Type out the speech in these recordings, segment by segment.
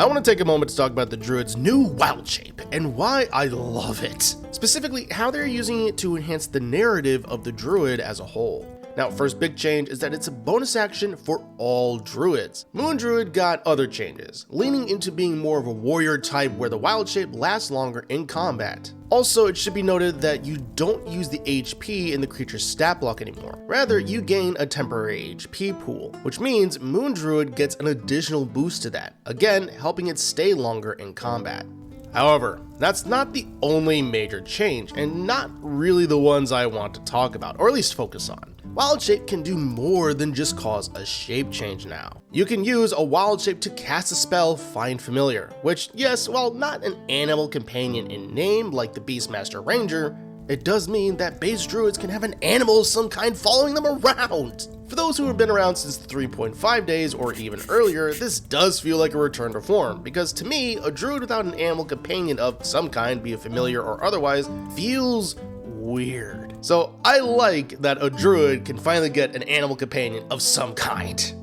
I want to take a moment to talk about the Druid's new wild shape and why I love it. Specifically, how they're using it to enhance the narrative of the Druid as a whole. Now, first big change is that it's a bonus action for all Druids. Moon Druid got other changes, leaning into being more of a warrior type where the wild shape lasts longer in combat. Also, it should be noted that you don't use the HP in the creature's stat block anymore. Rather, you gain a temporary HP pool, which means Moon Druid gets an additional boost to that, again helping it stay longer in combat. However, that's not the only major change, and not really the ones I want to talk about, or at least focus on. Wild Shape can do more than just cause a shape change now. You can use a Wild Shape to cast a spell, Find Familiar, which, yes, while not an animal companion in name like the Beastmaster Ranger, it does mean that base druids can have an animal of some kind following them around. For those who have been around since the 3.5 days or even earlier, this does feel like a return to form, because to me, a druid without an animal companion of some kind, be it familiar or otherwise, feels weird. So I like that a druid can finally get an animal companion of some kind,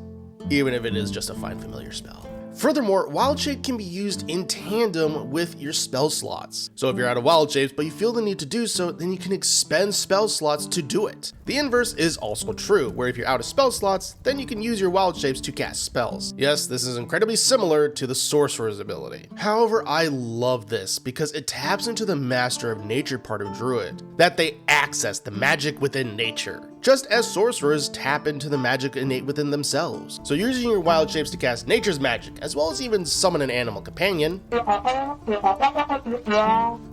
even if it is just a Find Familiar spell. Furthermore, Wild Shape can be used in tandem with your spell slots. So if you're out of Wild Shapes but you feel the need to do so, then you can expend spell slots to do it. The inverse is also true, where if you're out of spell slots, then you can use your Wild Shapes to cast spells. Yes, this is incredibly similar to the Sorcerer's ability. However, I love this because it taps into the Master of Nature part of Druid, that they access the magic within nature, just as sorcerers tap into the magic innate within themselves. So using your Wild Shapes to cast nature's magic, as well as even summon an animal companion.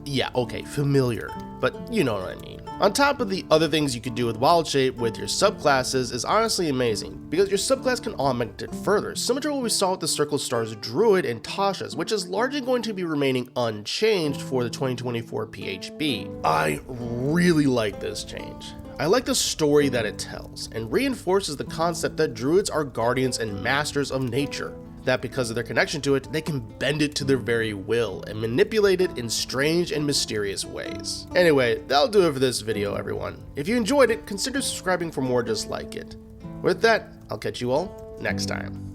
Yeah, okay, familiar, but you know what I mean. On top of the other things you could do with Wild Shape with your subclasses is honestly amazing, because your subclass can augment it further, similar to what we saw with the Circle Stars Druid and Tasha's, which is largely going to be remaining unchanged for the 2024 PHB. I really like this change. I like the story that it tells, and reinforces the concept that druids are guardians and masters of nature, that because of their connection to it, they can bend it to their very will and manipulate it in strange and mysterious ways. Anyway, that'll do it for this video, everyone. If you enjoyed it, consider subscribing for more just like it. With that, I'll catch you all next time.